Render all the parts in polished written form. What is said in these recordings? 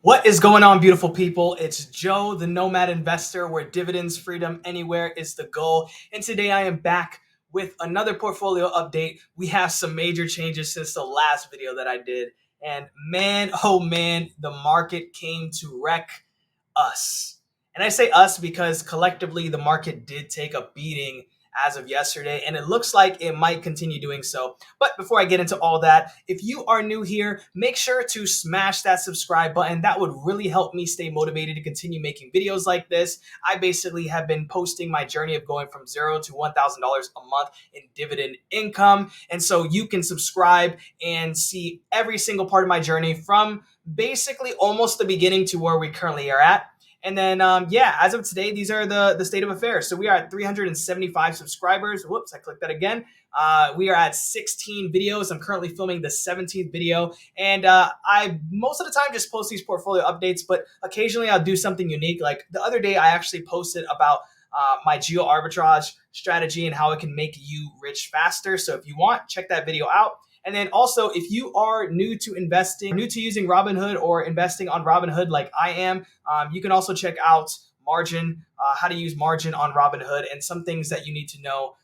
What is going on, beautiful people? It's Joe, the Nomad Investor, where dividends, freedom anywhere is the goal. And today I am back with another portfolio update. We have some major changes since the last video that I did. And man, oh man, the market came to wreck us. And I say us because collectively the market did take a beating as of yesterday, and it looks like it might continue doing so. But before I get into all that, if you are new here, make sure to smash that subscribe button. That would really help me stay motivated to continue making videos like this. I basically have been posting my journey of going from $0 to $1,000 a month in dividend income. And so you can subscribe and see every single part of my journey from basically almost the beginning to where we currently are at. And then, as of today, these are the state of affairs. So we are at 375 subscribers. Whoops, I clicked that again. We are at 16 videos. I'm currently filming the 17th video. And I, most of the time, just post these portfolio updates, but occasionally I'll do something unique. Like the other day, I actually posted about my geo arbitrage strategy and how it can make you rich faster. So if you want, check that video out. And then also, if you are new to investing, new to using Robinhood or investing on Robinhood like I am, you can also check out margin, how to use margin on Robinhood and some things that you need to know.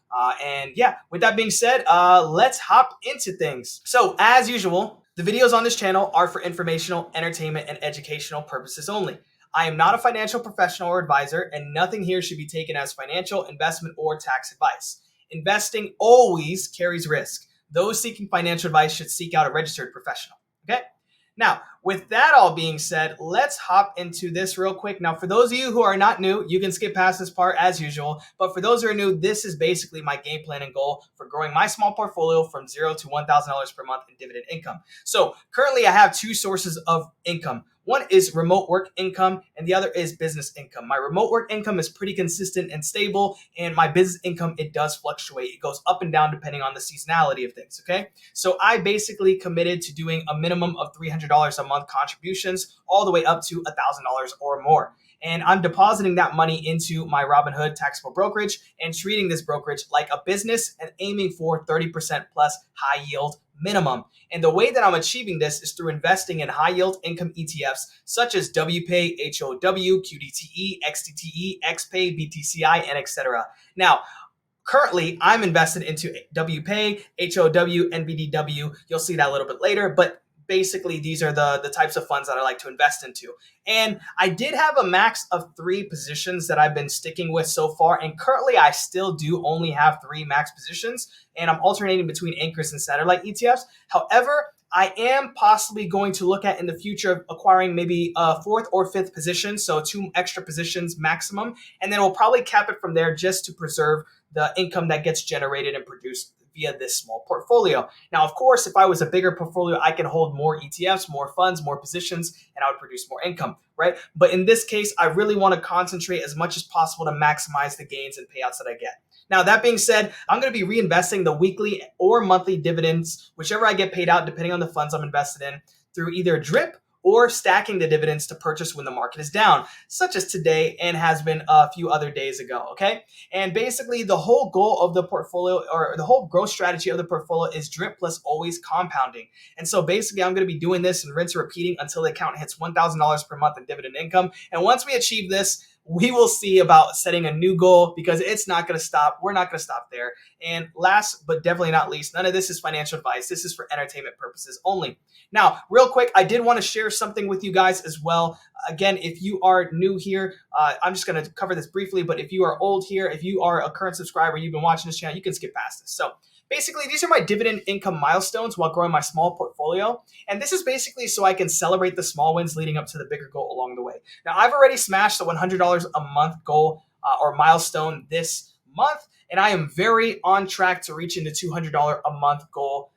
With that being said, let's hop into things. So as usual, the videos on this channel are for informational, entertainment, and educational purposes only. I am not a financial professional or advisor, and nothing here should be taken as financial, investment, or tax advice. Investing always carries risk. Those seeking financial advice should seek out a registered professional. Okay. Now, with that all being said, let's hop into this real quick. Now, for those of you who are not new, you can skip past this part as usual. But for those who are new, this is basically my game plan and goal for growing my small portfolio from $0 to $1,000 per month in dividend income. So currently I have two sources of income. One is remote work income, and the other is business income. My remote work income is pretty consistent and stable, and my business income, it does fluctuate. It goes up and down depending on the seasonality of things, okay? So I basically committed to doing a minimum of $300 a month contributions all the way up to $1,000 or more. And I'm depositing that money into my Robinhood taxable brokerage and treating this brokerage like a business and aiming for 30% plus high yield minimum. And the way that I'm achieving this is through investing in high yield income ETFs such as WPAY, HOW, QDTE, XTTE, XPay, BTCI, and etc. Now, currently, I'm invested into WPAY, HOW, and BDW. You'll see that a little bit later, but basically these are the types of funds that I like to invest into. And I did have a max of 3 positions that I've been sticking with so far. And currently I still do only have 3 max positions, and I'm alternating between anchors and satellite ETFs. However, I am possibly going to look at in the future acquiring maybe a 4th or 5th position, so 2 extra positions maximum, and then we'll probably cap it from there just to preserve the income that gets generated and produced via this small portfolio. Now, of course, if I was a bigger portfolio, I can hold more ETFs, more funds, more positions, and I would produce more income, right? But in this case, I really want to concentrate as much as possible to maximize the gains and payouts that I get. Now, that being said, I'm going to be reinvesting the weekly or monthly dividends, whichever I get paid out, depending on the funds I'm invested in, through either DRIP or stacking the dividends to purchase when the market is down, such as today and has been a few other days ago, okay? And basically the whole goal of the portfolio, or the whole growth strategy of the portfolio, is DRIP plus always compounding. And so basically I'm going to be doing this and rinse and repeating until the account hits $1,000 per month in dividend income. And once we achieve this, we will see about setting a new goal, because it's not going to stop. We're not going to stop there. And last but definitely not least, none of this is financial advice. This is for entertainment purposes only. Now, real quick, I did want to share something with you guys as well. Again, if you are new here, I'm just going to cover this briefly, but if you are old here, if you are a current subscriber, you've been watching this channel, you can skip past this. So basically, these are my dividend income milestones while growing my small portfolio. And this is basically so I can celebrate the small wins leading up to the bigger goal along the way. Now, I've already smashed the $100 a month goal or milestone this month, and I am very on track to reaching the $200 a month goal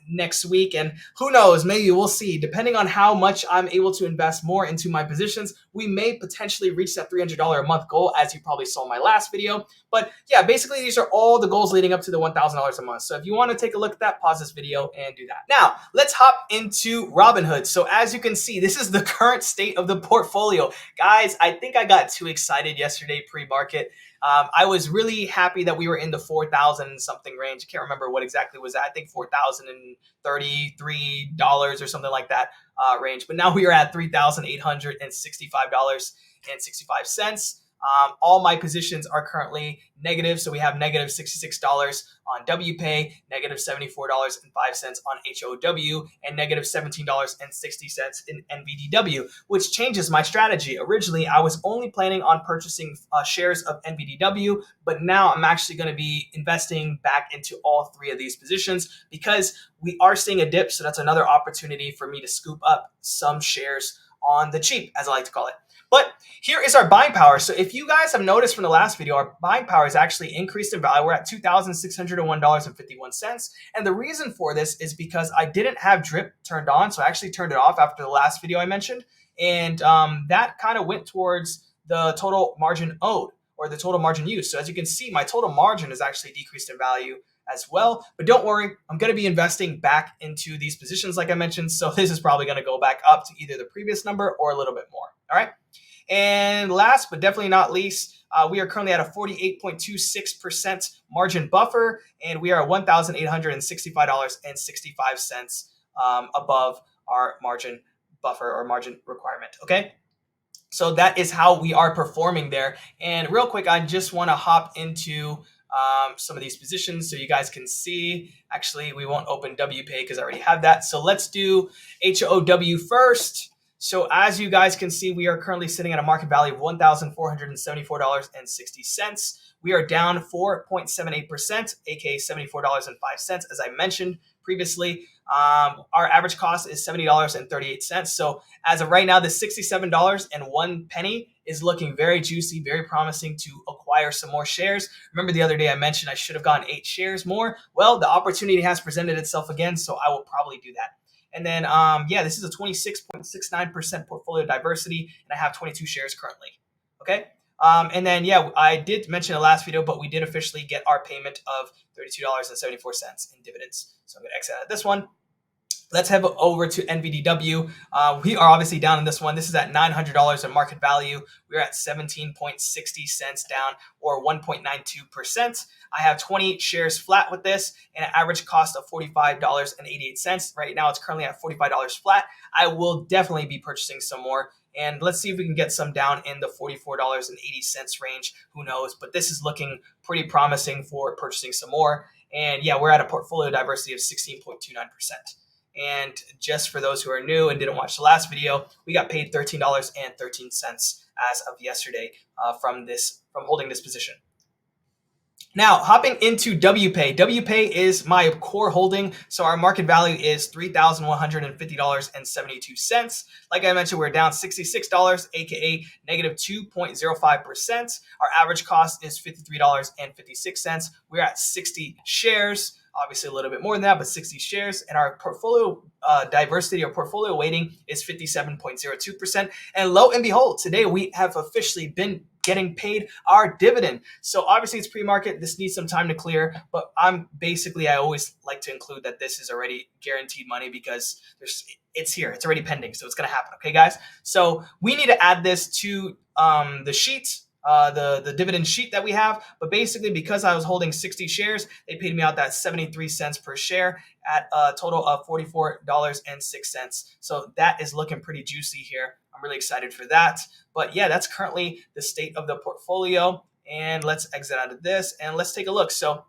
next week. And who knows, maybe we'll see. Depending on how much I'm able to invest more into my positions, we may potentially reach that $300 a month goal, as you probably saw in my last video. But yeah, basically these are all the goals leading up to the $1,000 a month. So if you want to take a look at that, pause this video and do that. Now, let's hop into Robinhood. So as you can see, this is the current state of the portfolio. Guys, I think I got too excited yesterday pre-market. I was really happy that we were in the 4,000 something range. I can't remember what exactly was that. I think 4,000 and $33 or something like that range. But now we are at $3,865.65. All my positions are currently negative. So we have negative $66 on WPAY, negative $74.05 on HOW, and negative $17.60 in NVDW, which changes my strategy. Originally, I was only planning on purchasing shares of NVDW, but now I'm actually going to be investing back into all three of these positions because we are seeing a dip. So that's another opportunity for me to scoop up some shares on the cheap, as I like to call it. But here is our buying power. So if you guys have noticed from the last video, our buying power has actually increased in value. We're at $2,601.51. And the reason for this is because I didn't have drip turned on. So I actually turned it off after the last video I mentioned. And that kind of went towards the total margin owed or the total margin used. So as you can see, my total margin has actually decreased in value as well. But don't worry, I'm going to be investing back into these positions like I mentioned. So this is probably going to go back up to either the previous number or a little bit more. All right. And last but definitely not least, we are currently at a 48.26% margin buffer, and we are at $1,865.65 above our margin buffer or margin requirement. Okay. So that is how we are performing there. And real quick, I just want to hop into some of these positions so you guys can see. Actually, we won't open WPAY because I already have that. So let's do HOW first. So as you guys can see, we are currently sitting at a market value of $1,474.60. We are down 4.78%, aka $74.05, as I mentioned previously. Our average cost is $70.38. So as of right now, the $67.01 is looking very juicy, very promising to acquire some more shares. Remember the other day I mentioned I should have gotten 8 shares more. Well, the opportunity has presented itself again, so I will probably do that. And then, this is a 26.69% portfolio diversity, and I have 22 shares currently. Okay. And then, I did mention in the last video, but we did officially get our payment of $32.74 in dividends. So I'm going to exit out of this one. Let's head over to NVDW. We are obviously down in this one. This is at $900 in market value. We're at 17.60 cents down, or 1.92%. I have 20 shares flat with this and an average cost of $45.88. Right now, it's currently at $45 flat. I will definitely be purchasing some more. And let's see if we can get some down in the $44.80 range. Who knows? But this is looking pretty promising for purchasing some more. And we're at a portfolio diversity of 16.29%. And just for those who are new and didn't watch the last video, we got paid $13.13 as of yesterday from holding this position. Now, hopping into WPAY. WPAY is my core holding. So our market value is $3,150.72. Like I mentioned, we're down $66, aka negative 2.05%. Our average cost is $53.56. We're at 60 shares. Obviously a little bit more than that, but 60 shares. And our portfolio diversity or portfolio weighting is 57.02%. And lo and behold, today we have officially been getting paid our dividend. So obviously it's pre-market. This needs some time to clear, but I always like to include that this is already guaranteed money because it's here. It's already pending. So it's going to happen. Okay, guys? So we need to add this to the sheet. The dividend sheet that we have, but basically because I was holding 60 shares, they paid me out that 73 cents per share at a total of $44.06. So that is looking pretty juicy here. I'm really excited for that. But that's currently the state of the portfolio. And let's exit out of this and let's take a look. So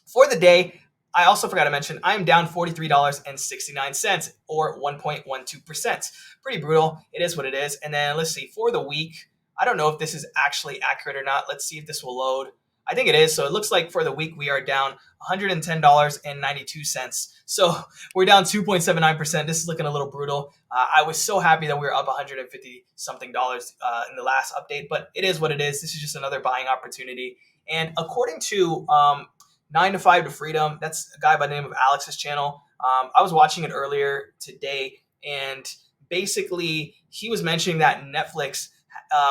for the day, I also forgot to mention, I'm down $43.69 or 1.12%. Pretty brutal. It is what it is. And then let's see, for the week, I don't know if this is actually accurate or not. Let's see if this will load. I think it is. So it looks like for the week, we are down $110.92. So we're down 2.79%. This is looking a little brutal. I was so happy that we were up $150 something in the last update, but it is what it is. This is just another buying opportunity. And according to 9 to 5 to Freedom, that's a guy by the name of Alex's channel. I was watching it earlier today, and basically he was mentioning that Netflix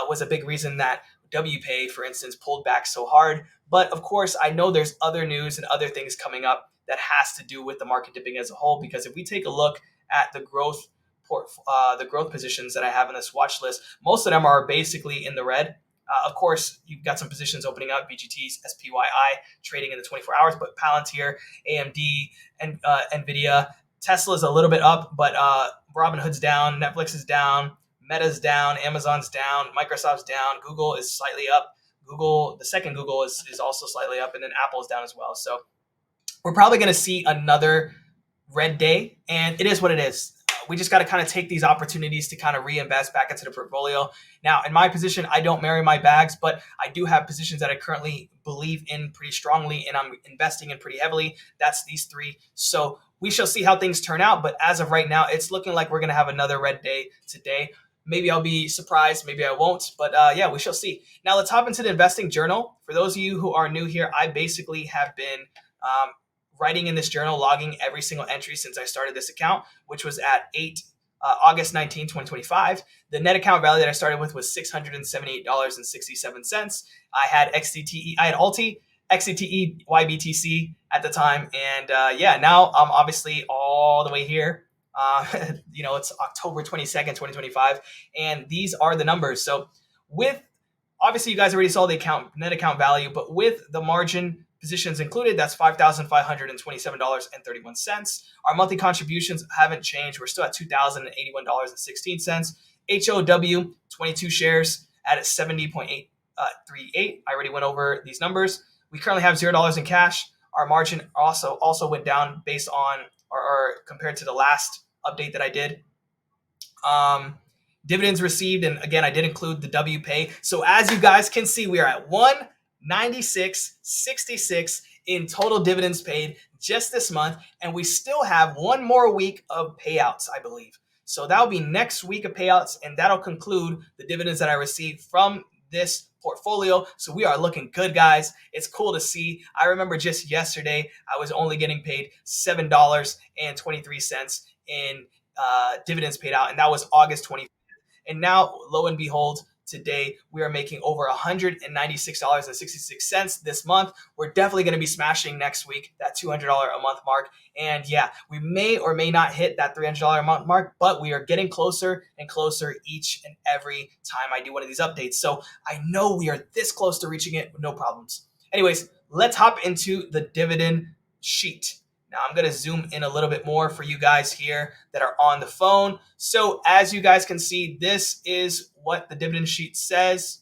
was a big reason that WPAY, for instance, pulled back so hard. But of course, I know there's other news and other things coming up that has to do with the market dipping as a whole. Because if we take a look at the growth positions that I have in this watch list, most of them are basically in the red. Of course, you've got some positions opening up, BGTs, SPYI, trading in the 24 hours, but Palantir, AMD, and NVIDIA. Tesla's a little bit up, but Robinhood's down, Netflix is down, Meta's down, Amazon's down, Microsoft's down, Google is slightly up. The second Google is also slightly up, and then Apple is down as well. So we're probably going to see another red day, and it is what it is. We just got to kind of take these opportunities to kind of reinvest back into the portfolio. Now, in my position, I don't marry my bags, but I do have positions that I currently believe in pretty strongly, and I'm investing in pretty heavily. That's these three. So we shall see how things turn out. But as of right now, it's looking like we're going to have another red day today. Maybe I'll be surprised. Maybe I won't. But yeah, we shall see. Now, let's hop into the investing journal. For those of you who are new here, I basically have been writing in this journal, logging every single entry since I started this account, which was at August 19, 2025. The net account value that I started with was $678.67. I had Alti, XCTE, YBTC at the time. And yeah, now I'm obviously all the way here. It's October 22nd, 2025. And these are the numbers. So with, obviously you guys already saw the net account value, but with the margin positions included, that's $5,527.31. Our monthly contributions haven't changed. We're still at $2,081.16. HOW, 22 shares at $70.838. I already went over these numbers. We currently have $0 in cash. Our margin also went down based on or compared to the last update that I did. Dividends received, and again, I did include the WPAY. So as you guys can see, we are at 196.66 in total dividends paid just this month, and we still have one more week of payouts, I believe. So that'll be next week of payouts, and that'll conclude the dividends that I received from this portfolio. So we are looking good, guys. It's cool to see. I remember just yesterday, I was only getting paid $7.23 in dividends paid out, and that was August 25th. And now, lo and behold, today we are making over $196.66 this month. We're definitely going to be smashing next week that $200 a month mark. And yeah, we may or may not hit that $300 a month mark, but we are getting closer and closer each and every time I do one of these updates. So I know we are this close to reaching it with no problems. Anyways, let's hop into the dividend sheet. Now I'm going to zoom in a little bit more for you guys here that are on the phone. So as you guys can see, this is what the dividend sheet says.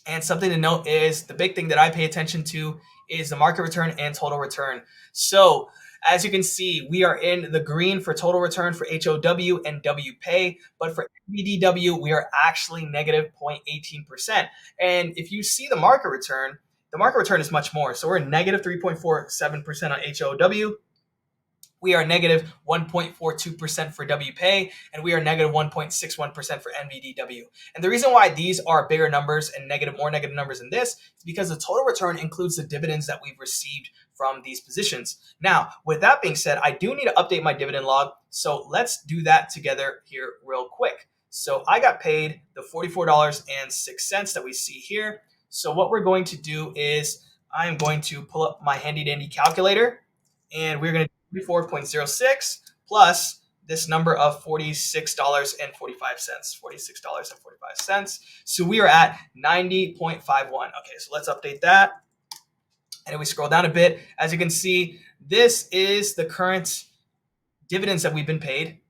And something to note is the big thing that I pay attention to is the market return and total return. So as you can see, we are in the green for total return for HOW and WPAY, but for NVDW, we are actually negative 0.18%. And if you see the market return is much more. So we're negative 3.47% on HOW. We are negative 1.42% for WPAY, and we are negative 1.61% for NVDW. And the reason why these are bigger numbers and more negative numbers than this is because the total return includes the dividends that we've received from these positions. Now, with that being said, I do need to update my dividend log. So let's do that together here real quick. So I got paid the $44.06 that we see here. So what we're going to do is I am going to pull up my handy dandy calculator, and we're going to do 34.06 plus this number of $46.45. $46.45. So we are at 90.51. Okay, so let's update that. And if we scroll down a bit, as you can see, this is the current dividends that we've been paid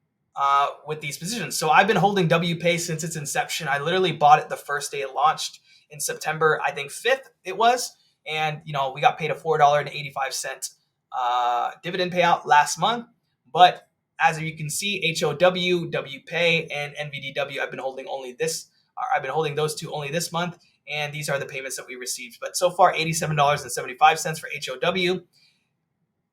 with these positions. So I've been holding WPAY since its inception. I literally bought it the first day it launched in September, I think 5th it was. And, we got paid a $4.85 dividend payout last month. But as you can see, HOW, WPAY, and NVDW, I've been holding those two only this month. And these are the payments that we received. But so far, $87.75 for HOW,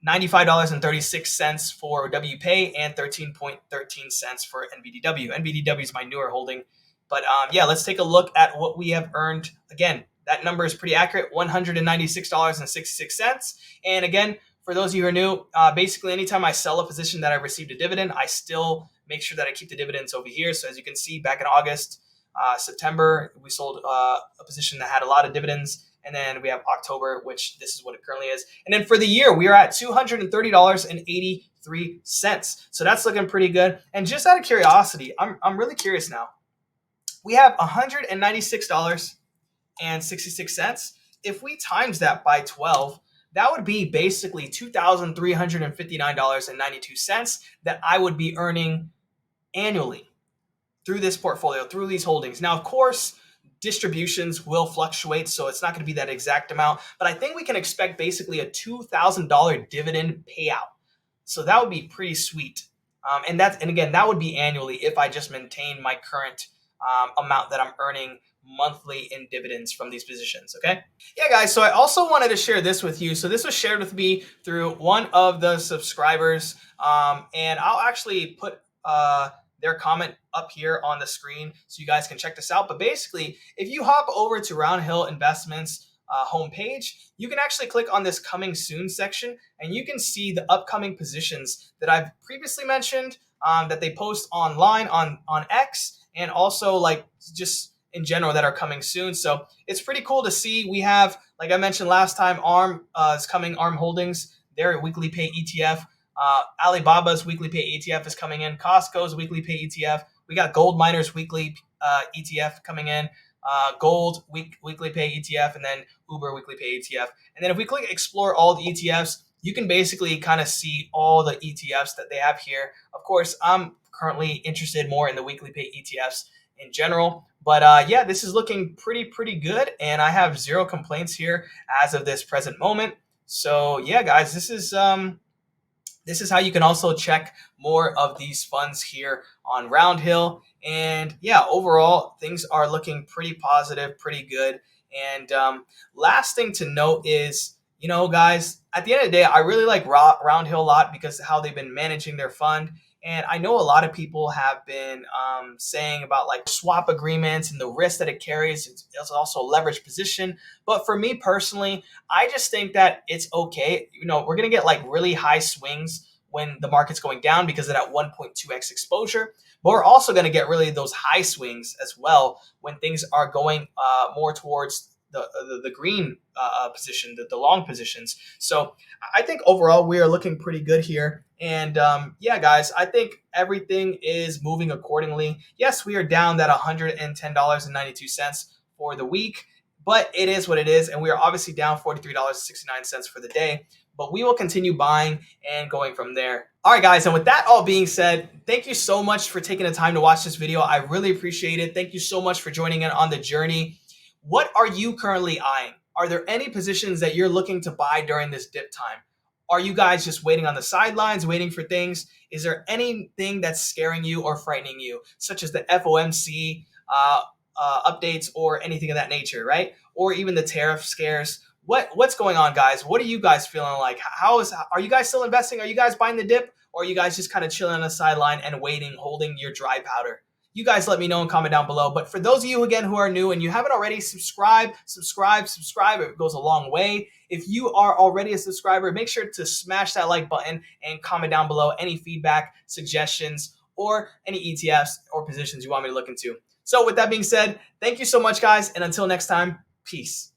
$95.36 for WPAY, and 13.13 cents for NVDW. NVDW is my newer holding. But yeah, let's take a look at what we have earned. Again, that number is pretty accurate, $196.66. And again, for those of you who are new, basically anytime I sell a position that I received a dividend, I still make sure that I keep the dividends over here. So as you can see, back in August, September, we sold a position that had a lot of dividends. And then we have October, which this is what it currently is. And then for the year, we are at $230.83. So that's looking pretty good. And just out of curiosity, I'm really curious now. We have $196 $2.66. If we times that by 12, that would be basically $2,359.92 that I would be earning annually through this portfolio, through these holdings. Now, of course, distributions will fluctuate, so it's not going to be that exact amount, but I think we can expect basically a $2,000 dividend payout. So that would be pretty sweet. And again, that would be annually if I just maintain my current amount that I'm earning monthly in dividends from these positions. Okay. Yeah, guys. So I also wanted to share this with you. So this was shared with me through one of the subscribers, and I'll actually put their comment up here on the screen so you guys can check this out. But basically, if you hop over to Roundhill Investments homepage, you can actually click on this coming soon section, and you can see the upcoming positions that I've previously mentioned that they post online on X, and also like just in general that are coming soon. So it's pretty cool to see. We have, like I mentioned last time, ARM is coming. ARM Holdings, their weekly pay ETF. Alibaba's weekly pay ETF is coming in. Costco's weekly pay ETF. We got Gold Miners weekly ETF coming in. Gold weekly pay ETF, and then Uber weekly pay ETF. And then if we click explore all the ETFs, you can basically kind of see all the ETFs that they have here. Of course, I'm currently interested more in the weekly pay ETFs in general. But yeah, this is looking pretty good, and I have zero complaints here as of this present moment. So yeah, guys, this is how you can also check more of these funds here on Roundhill. And yeah, overall, things are looking pretty positive, pretty good. And last thing to note is, guys, at the end of the day, I really like Roundhill a lot because of how they've been managing their fund. And I know a lot of people have been saying about like swap agreements and the risk that it carries. It's also a leveraged position. But for me personally, I just think that it's okay. We're going to get like really high swings when the market's going down because of that 1.2x exposure. But we're also going to get really those high swings as well when things are going more towards the green position, the long positions. So I think overall we are looking pretty good here. And yeah, guys, I think everything is moving accordingly. Yes, we are down that $110.92 for the week, but it is what it is. And we are obviously down $43.69 for the day. But we will continue buying and going from there. All right, guys. And with that all being said, thank you so much for taking the time to watch this video. I really appreciate it. Thank you so much for joining in on the journey. What are you currently eyeing? Are there any positions that you're looking to buy during this dip time? Are you guys just waiting on the sidelines, waiting for things? Is there anything that's scaring you or frightening you, such as the FOMC updates or anything of that nature, right? Or even the tariff scares? What's going on, guys? What are you guys feeling like? Are you guys still investing? Are you guys buying the dip? Or are you guys just kind of chilling on the sideline and waiting, holding your dry powder? You guys let me know and comment down below. But for those of you, again, who are new and you haven't already, subscribe. It goes a long way. If you are already a subscriber, make sure to smash that like button and comment down below any feedback, suggestions, or any ETFs or positions you want me to look into. So with that being said, thank you so much, guys. And until next time, peace.